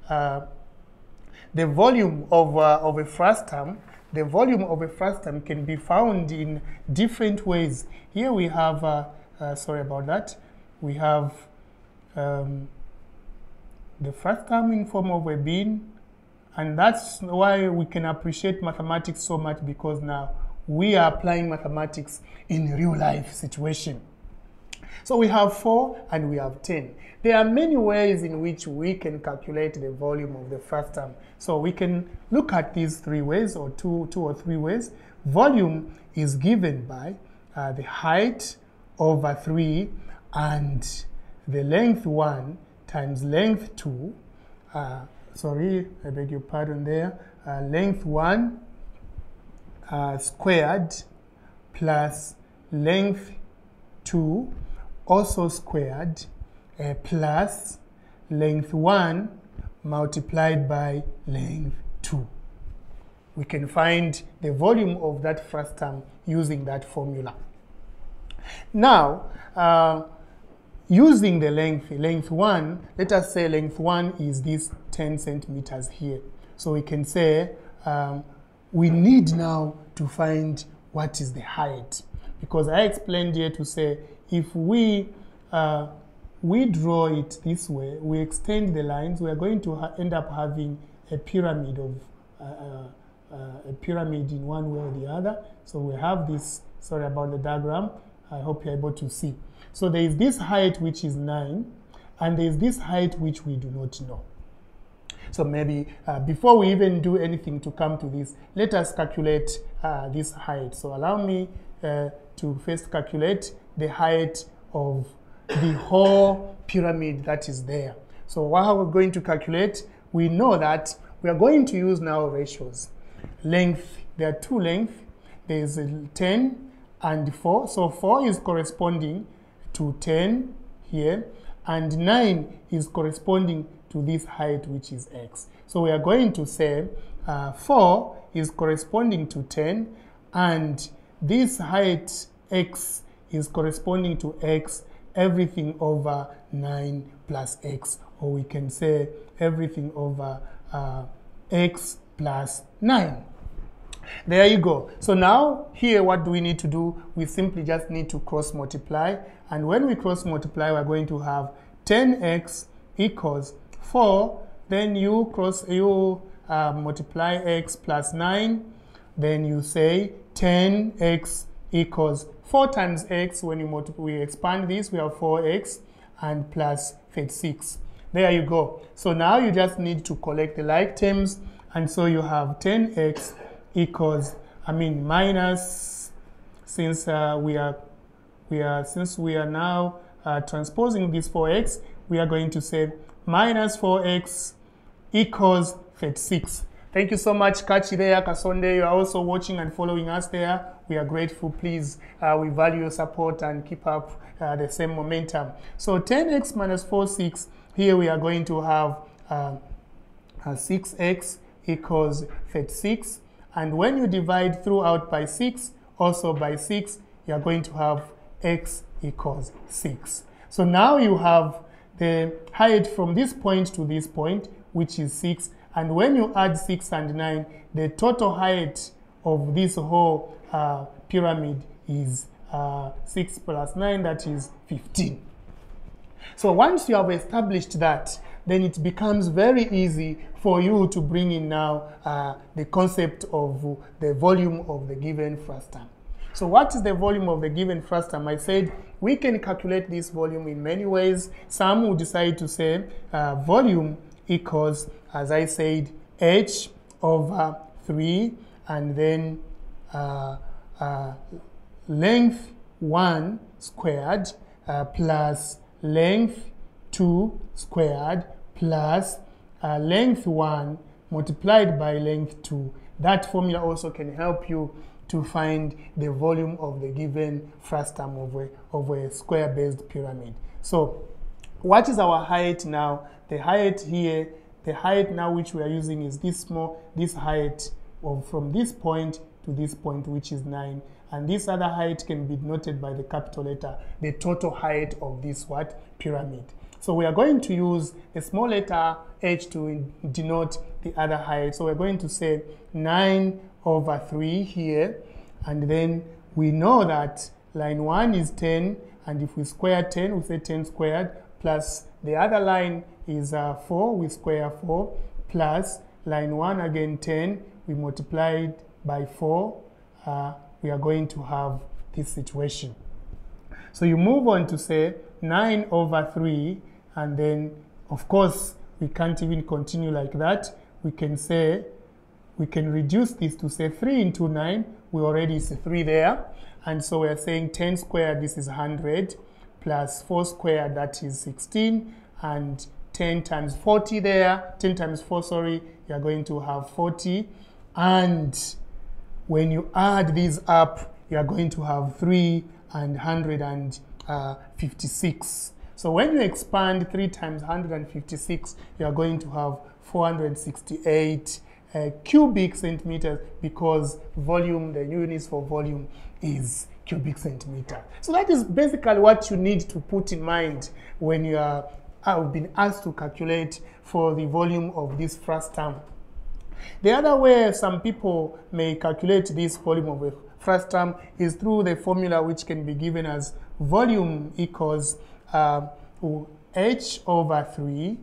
Speaker 1: the volume of a frustum. The volume of a frustum can be found in different ways. Here we have, sorry about that, we have the frustum in form of a bin, and that's why we can appreciate mathematics so much, because now we are applying mathematics in real life situation. So we have 4 and we have 10. There are many ways in which we can calculate the volume of the frustum. So we can look at these 3 ways, or two or three ways. Volume is given by the height over 3 and the length 1 times length 2. Sorry, I beg your pardon there. Length 1 squared plus length 2 also squared plus length 1 multiplied by length 2. We can find the volume of that frustum using that formula. Now, using the length 1, let us say length 1 is this 10 centimeters here. So we can say we need now to find what is the height, because I explained here to say if we draw it this way, we extend the lines, we are going to end up having a pyramid of a pyramid in one way or the other. So we have this, sorry about the diagram, I hope you're able to see. So there is this height which is 9, and there is this height which we do not know. So maybe before we even do anything to come to this, let us calculate this height. So allow me to first calculate the height of the whole pyramid that is there. So what are we going to calculate? We know that we are going to use now ratios. Length, there are 2 lengths. There is 10 and 4. So 4 is corresponding to 10 here, and 9 is corresponding to this height, which is x. So we are going to say 4 is corresponding to 10, and this height x is corresponding to x, everything over 9 plus x, or we can say everything over x plus 9. There you go. So now here, what do we need to do? We simply just need to cross multiply, and when we cross multiply, we're going to have 10x equals 4, then you multiply x plus 9, then you say 10x equals 4 times x. When we expand this, we have 4x and plus 36. There you go. So now you just need to collect the like terms, and so you have 10x equals, minus, since we are now transposing this 4x, we are going to say minus 4x equals 36. Thank you so much, Kachi there, Kasonde. You are also watching and following us there. We are grateful. Please, we value your support and keep up the same momentum. So 10x minus 46, here we are going to have 6x equals 36. And when you divide throughout by 6, also by 6, you are going to have x equals 6. So now you have the height from this point to this point, which is 6. And when you add 6 and 9, the total height of this whole pyramid is 6 plus 9, that is 15. So once you have established that, then it becomes very easy for you to bring in now the concept of the volume of the given frustum. So what is the volume of the given frustum? I said we can calculate this volume in many ways. Some will decide to say volume equals, as I said, h over 3, and then length 1 squared plus length 2 squared plus length 1 multiplied by length 2. That formula also can help you to find the volume of the given frustum of a square-based pyramid. So what is our height now? The height here, the height now which we are using is this height from this point to this point, which is 9. And this other height can be denoted by the capital letter, the total height of this pyramid. So we are going to use a small letter h to denote the other height. So we're going to say 9 over 3 here, and then we know that line 1 is 10, and if we square 10, we say 10 squared, plus the other line is 4, we square 4, plus line 1 again 10, we multiplied by 4, we are going to have this situation. So you move on to say 9 over 3, and then of course we can't even continue like that. We can say, we can reduce this to say 3 into 9, we already see 3 there, and so we are saying 10 squared, this is 100, plus 4 squared, that is 16, and 10 times 40 there, 10 times 4, sorry, you are going to have 40, and when you add these up, you are going to have 3 and 156. So when you expand 3 times 156, you are going to have 468 cubic centimeters, because volume, the units for volume is cubic centimeter. So that is basically what you need to put in mind when you are been asked to calculate for the volume of this frustum. The other way some people may calculate this volume of a frustum is through the formula which can be given as volume equals H over 3,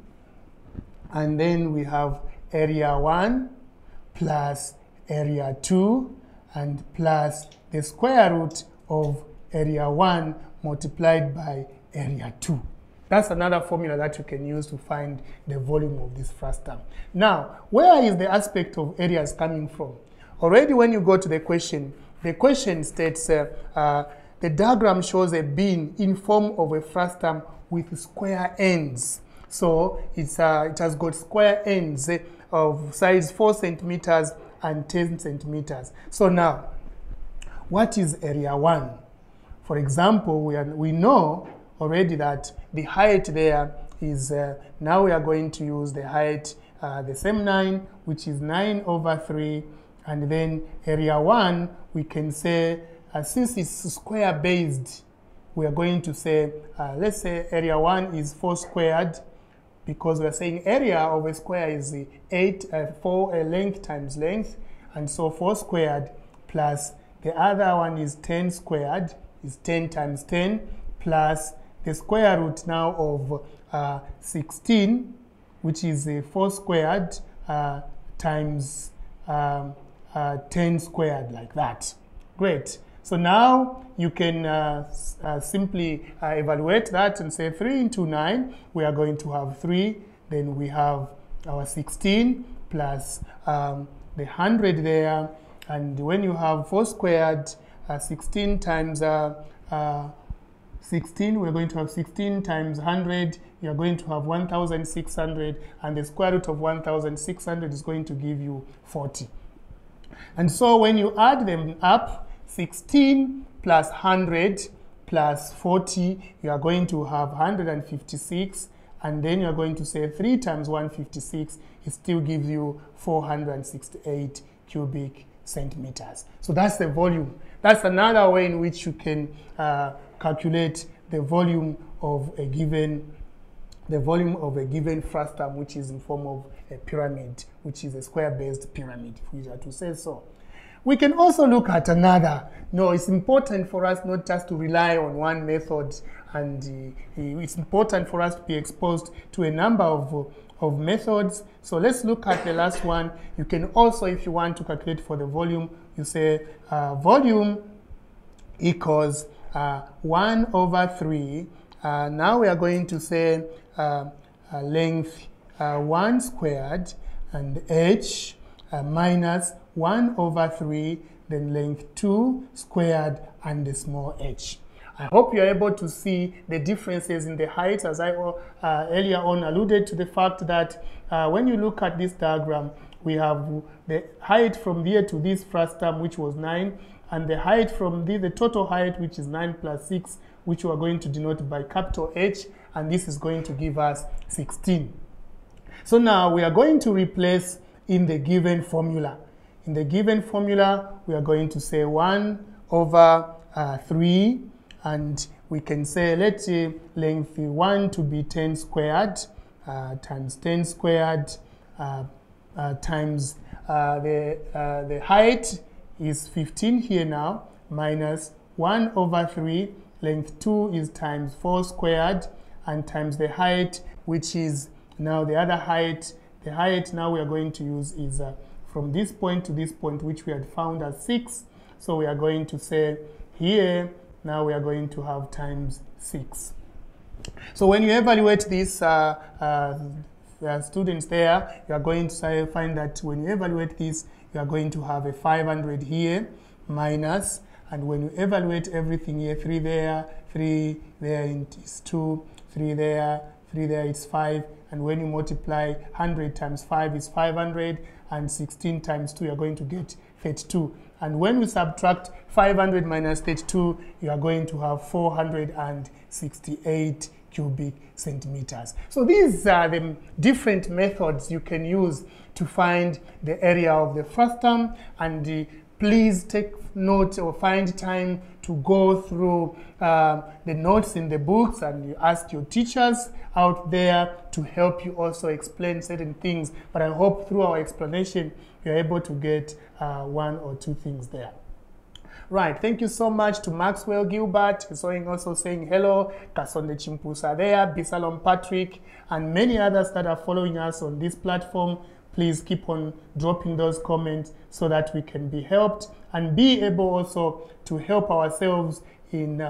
Speaker 1: and then we have area 1 plus area 2 and plus the square root of area 1 multiplied by area 2. That's another formula that you can use to find the volume of this frustum. Now, where is the aspect of areas coming from? Already when you go to the question states the diagram shows a bin in form of a frustum with square ends. So it has got square ends of size 4 centimeters and 10 centimeters. So now, what is area 1? For example, we know already that the height there is, now we are going to use the height, the same 9, which is 9 over 3, and then area 1, we can say, since it's square based, we are going to say, let's say area 1 is 4 squared, because we are saying area of a square is 4 length times length, and so 4 squared plus the other one is 10 squared, is 10 times 10, plus the square root now of 16, which is 4 squared times 10 squared, like that. Great. So now you can simply evaluate that and say 3 into 9, we are going to have 3, then we have our 16 plus the 100 there, and when you have 4 squared, 16 times 16, we're going to have 16 times 100, you're going to have 1,600, and the square root of 1,600 is going to give you 40. And so when you add them up, 16 plus 100 plus 40, you are going to have 156, and then you're going to say 3 times 156, it still gives you 468 cubic centimeters. So that's the volume. That's another way in which you can calculate the volume of a given frustum, which is in form of a pyramid, which is a square-based pyramid, if we are to say so. We can also look at another. No, it's important for us not just to rely on one method, and it's important for us to be exposed to a number of methods. So let's look at the last one. You can also, if you want to calculate for the volume, you say volume equals 1 over 3. Now we are going to say length 1 squared and h minus 1 over 3, then length 2 squared and the small h. I hope you're able to see the differences in the heights, as I earlier on alluded to the fact that when you look at this diagram, we have the height from here to this frustum, which was 9, and the height from the total height, which is 9 plus 6, which we are going to denote by capital H, and this is going to give us 16. So now we are going to replace in the given formula. In the given formula, we are going to say 1 over 3, and we can say, let's say length 1 to be 10 squared times 10 squared times the height is 15 here now, minus 1 over 3, length 2 is times 4 squared, and times the height, which is Now the other height, the height now we are going to use is from this point to this point, which we had found as 6. So we are going to say here, now we are going to have times 6. So when you evaluate these students there, you are going to find that when you evaluate this, you are going to have a 500 here minus, and when you evaluate everything here, 3 there, 3 there, it is 2, 3 there, 3 there, it's 5, and when you multiply 100 times 5 is 500, and 16 times 2, you're going to get 32. And when we subtract 500 minus 32, you are going to have 468 cubic centimeters. So these are the different methods you can use to find the area of the frustum, and please take note or find time to go through the notes in the books, and you ask your teachers out there to help you also explain certain things. But I hope through our explanation, you're able to get 1 or 2 things there. Right, thank you so much to Maxwell Gilbert, also saying hello, Kasonde Chimpusa there, Bisalom Patrick, and many others that are following us on this platform. Please keep on dropping those comments so that we can be helped and be able also to help ourselves in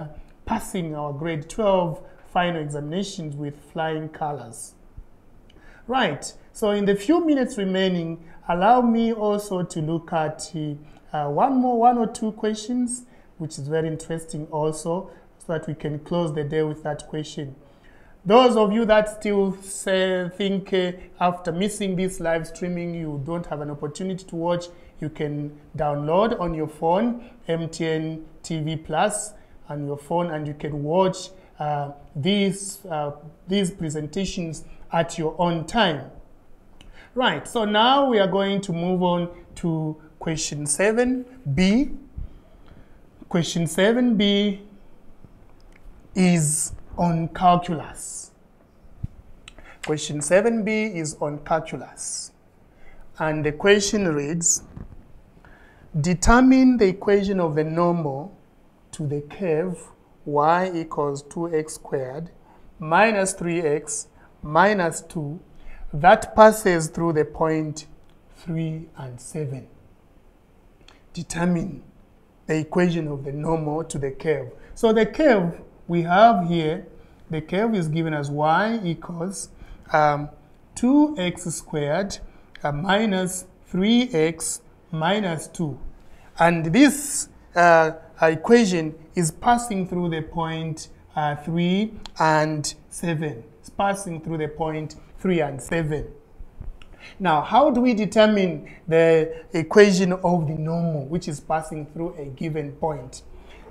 Speaker 1: passing our grade 12 final examinations with flying colors. Right, so in the few minutes remaining, allow me also to look at one or two questions, which is very interesting also, so that we can close the day with that question. Those of you that still think after missing this live streaming, you don't have an opportunity to watch, you can download on your phone MTN TV Plus on your phone, and you can watch these presentations at your own time. Right, so now we are going to move on to question 7b. Question 7b is on calculus. Question 7b is on calculus. And the question reads, determine the equation of the normal to the curve y equals 2x squared minus 3x minus 2 that passes through the point 3 and 7. Determine the equation of the normal to the curve. So the curve we have here, the curve is given as y equals 2x squared minus 3x minus 2. And this equation is passing through the point 3 and 7. It's passing through the point 3 and 7. Now, how do we determine the equation of the normal, which is passing through a given point?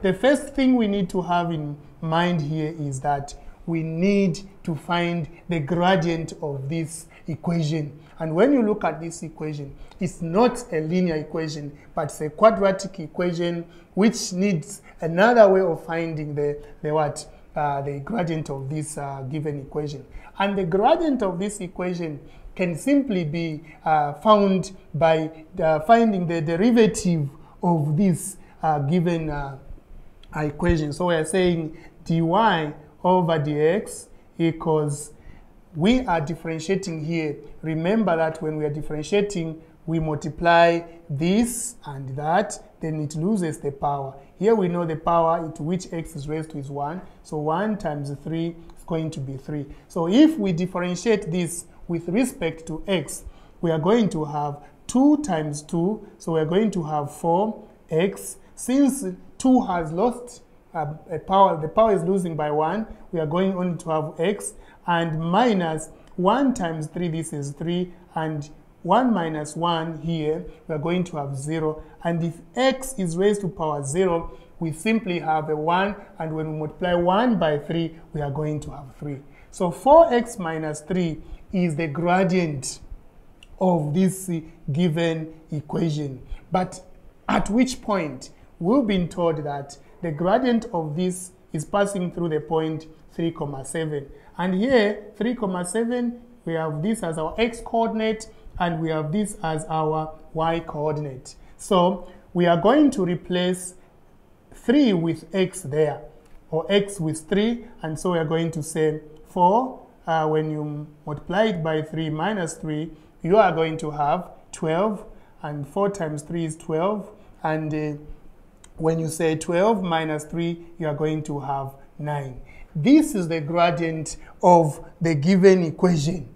Speaker 1: The first thing we need to have in mind here is that we need to find the gradient of this equation. And when you look at this equation, it's not a linear equation, but it's a quadratic equation which needs another way of finding the gradient of this given equation. And the gradient of this equation can simply be found by finding the derivative of this given equation. So we are saying dy over dx equals, we are differentiating here. Remember that when we are differentiating, we multiply this and that, then it loses the power. Here we know the power to which x is raised to is 1. So 1 times 3 is going to be 3. So if we differentiate this with respect to x, we are going to have 2 times 2. So we are going to have 4x. Since 2 has lost a power, the power is losing by 1, we are going on to have x, and minus 1 times 3, this is 3, and 1 minus 1 here, we are going to have 0. And if x is raised to power 0, we simply have a 1, and when we multiply 1 by 3, we are going to have 3. So 4x minus 3 is the gradient of this given equation. But at which point? We've been told that the gradient of this is passing through the point 3, 7. And here, 3, 7, we have this as our x coordinate, and we have this as our y coordinate. So we are going to replace 3 with x there, or x with 3, and so we are going to say 4 when you multiply it by 3 minus 3, you are going to have 12, and 4 times 3 is 12, and when you say 12 minus 3, you are going to have 9. This is the gradient of the given equation.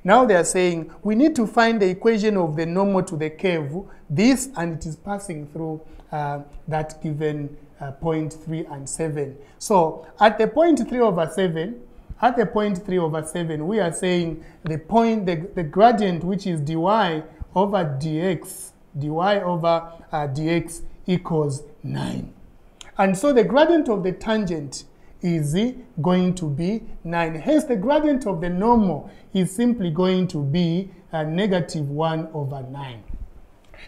Speaker 1: Now they are saying we need to find the equation of the normal to the curve, this, and it is passing through that given point 3 and 7. So at the point 3 over 7, we are saying the gradient, which is dy over dx, dx equals 9. And so the gradient of the tangent is going to be 9. Hence, the gradient of the normal is simply going to be negative 1 over 9.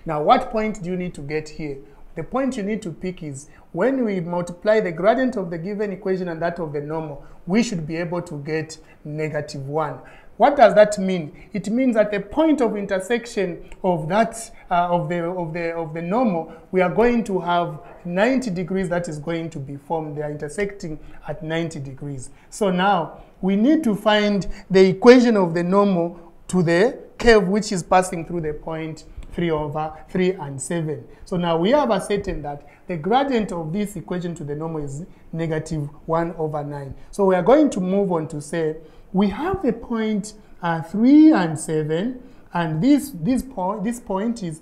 Speaker 1: Now, what point do you need to get here? The point you need to pick is when we multiply the gradient of the given equation and that of the normal, we should be able to get negative 1. What does that mean? It means at the point of intersection of that of the normal, we are going to have 90 degrees that is going to be formed. They are intersecting at 90 degrees. So now we need to find the equation of the normal to the curve which is passing through the point 3 over 3 and 7. So now we have ascertained that the gradient of this equation to the normal is negative 1 over 9. So we are going to move on to say we have the point 3 and 7, and this point is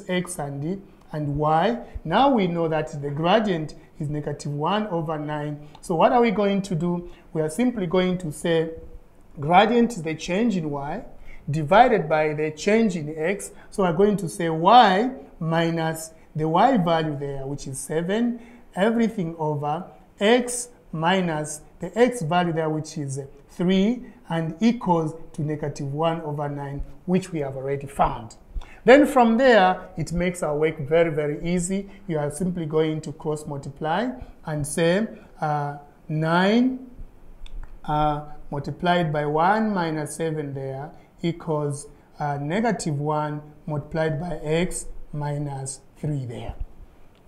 Speaker 1: x and y. Now we know that the gradient is negative 1 over 9. So what are we going to do? We are simply going to say gradient is the change in y divided by the change in x. So we're going to say y minus the y value there, which is 7, everything over x minus the x value there, which is 3, and equals to negative 1 over 9, which we have already found. Then from there, it makes our work very, very easy. You are simply going to cross multiply and say 9 multiplied by 1 minus 7 there equals negative 1 multiplied by x minus 3 there.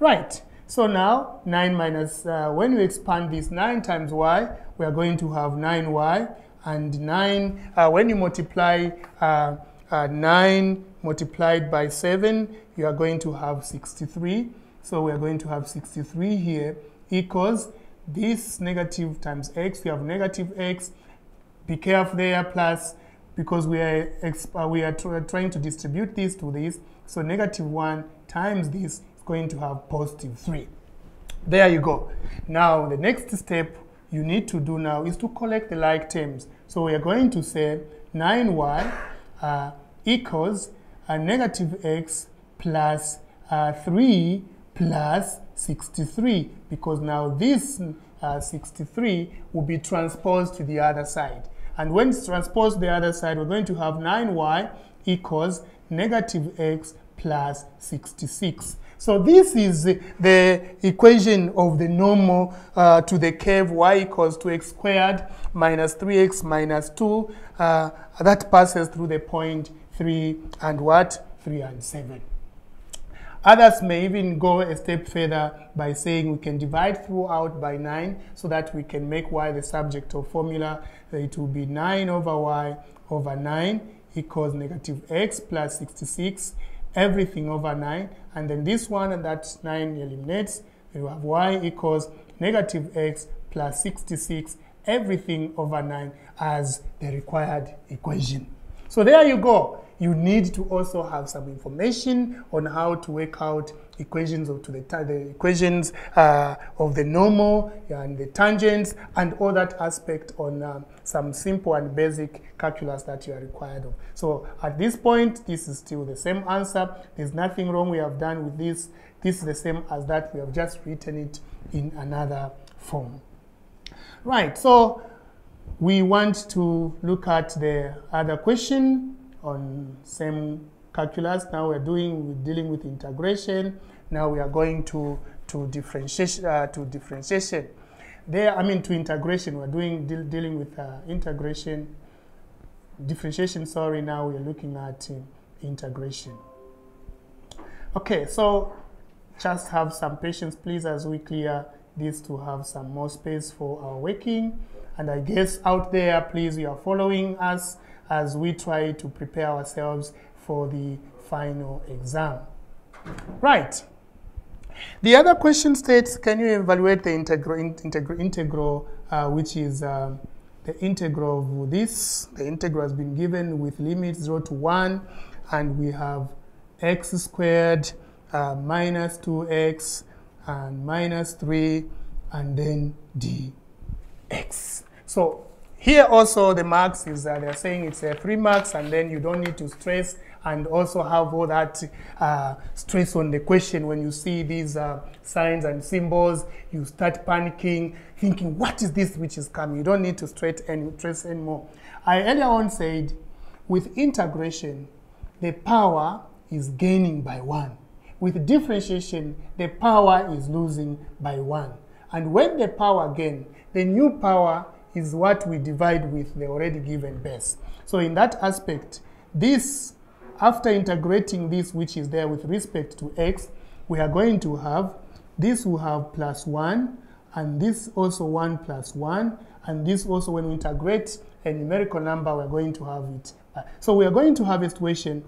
Speaker 1: Right. So now 9 minus, when we expand this, 9 times y, we are going to have 9y, and 9, when you multiply 9 multiplied by 7, you are going to have 63. So we are going to have 63 here equals this negative times x. We have negative x. Be careful there, plus, because we are trying to distribute this to this. So negative 1 times this is going to have positive 3. There you go. Now the next step you need to do now is to collect the like terms. So we are going to say 9y equals negative x plus 3 plus 63, because now this 63 will be transposed to the other side. And when it's transposed to the other side, we're going to have 9y equals negative x plus 66. So this is the equation of the normal to the curve y equals 2x squared minus 3x minus 2 that passes through the point 3 and what? 3 and 7. Others may even go a step further by saying we can divide throughout by 9 so that we can make y the subject of formula. It will be 9 over y over 9 equals negative x plus 66, everything over 9, and then this one and that 9 eliminates. You have y equals negative x plus 66, everything over 9 as the required equation. So there you go. You need to also have some information on how to work out equations of the equations of the normal and the tangents and all that aspect on some simple and basic calculus that you are required of. So at this point, this is still the same answer. There's nothing wrong we have done with this. This is the same as that. We have just written it in another form. Right, so we want to look at the other question on same calculus. Now we're dealing with integration. Now we are going to differentiation. There, I mean to integration. We're dealing with integration, differentiation. Sorry. Now we are looking at integration. Okay, so just have some patience, please, as we clear this to have some more space for our working. And I guess out there, please, you are following us as we try to prepare ourselves for the final exam. Right. The other question states, can you evaluate the integral, which is the integral of this. The integral has been given with limits 0 to 1, and we have x squared minus 2x and minus 3, and then dx. So here also the marks is they're saying it's 3 marks, and then you don't need to stress and also have all that stress on the question. When you see these signs and symbols, you start panicking, thinking, what is this which is coming? You don't need to stress anymore. I earlier on said, with integration, the power is gaining by 1. With differentiation, the power is losing by 1. And when the power gain, the new power is what we divide with the already given base. So in that aspect, this, after integrating this which is there with respect to x, we are going to have, this will have plus 1, and this also 1 plus 1, and this also, when we integrate a numerical number, we're going to have it. So we are going to have a situation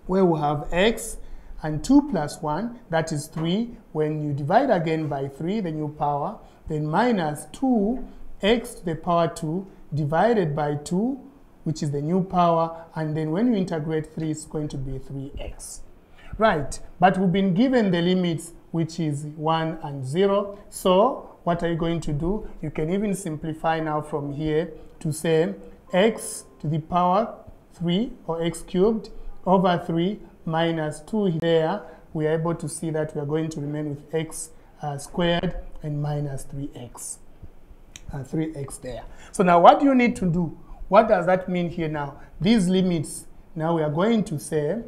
Speaker 1: where we have x and 2 plus 1, that is 3. When you divide again by 3, the new power, then minus 2x to the power 2 divided by 2, which is the new power, and then when you integrate 3, it's going to be 3x. Right, but we've been given the limits, which is 1 and 0. So what are you going to do? You can even simplify now from here to say x to the power 3, or x cubed, over 3 minus 2 there. We are able to see that we are going to remain with x squared and minus 3x. 3x there. So now what do you need to do? What does that mean here now? These limits, now we are going to say,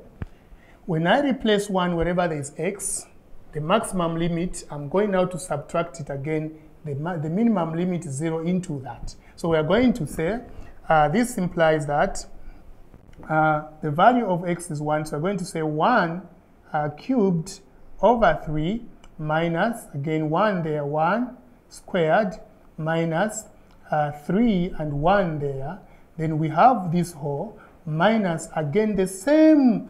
Speaker 1: when I replace 1 wherever there is x, the maximum limit, I'm going now to subtract it again. The minimum limit is 0 into that. So we are going to say, this implies that the value of x is 1. So we're going to say 1 cubed over 3 minus, again 1 there, 1 squared minus 3 and 1 there. Then we have this whole minus, again, the same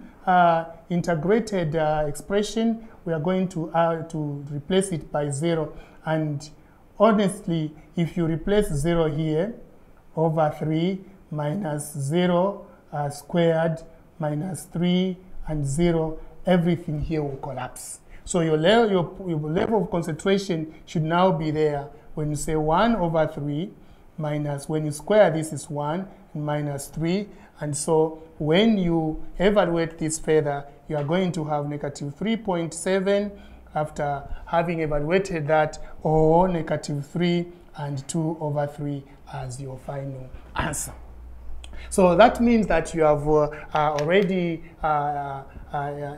Speaker 1: integrated expression. We are going to replace it by 0. And honestly, if you replace 0 here, over 3 minus 0 squared minus 3 and 0, everything here will collapse. So your level of concentration should now be there. When you say 1 over 3 minus, when you square this is 1 minus 3, and so when you evaluate this further, you are going to have negative 3.7 after having evaluated that, or negative 3 and 2 over 3 as your final answer. So that means that you have already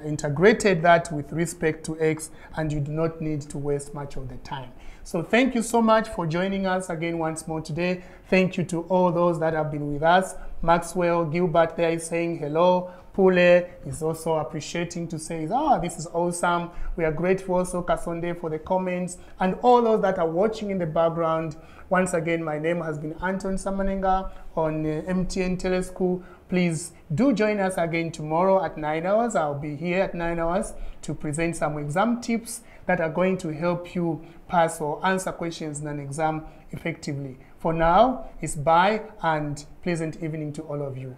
Speaker 1: integrated that with respect to x, and you do not need to waste much of the time. So thank you so much for joining us again once more today. Thank you to all those that have been with us. Maxwell Gilbert there is saying hello. Pule is also appreciating to say, this is awesome. We are grateful also, Kasonde, for the comments, and all those that are watching in the background. Once again, my name has been Anton Samanenga on MTN Teleschool. Please do join us again tomorrow at 9 hours. I'll be here at 9 hours to present some exam tips that are going to help you pass or answer questions in an exam effectively. For now, it's bye and pleasant evening to all of you.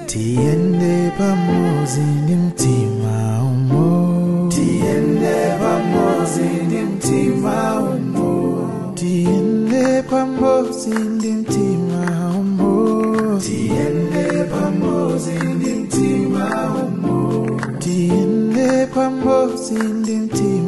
Speaker 2: Tiende pamoja ni mtima umo. Tiende pamoja ni mtima umo. Tiende pamoja ni mtima umo. Tiende pamoja ni mtima umo. Tiende pamoja ni mtima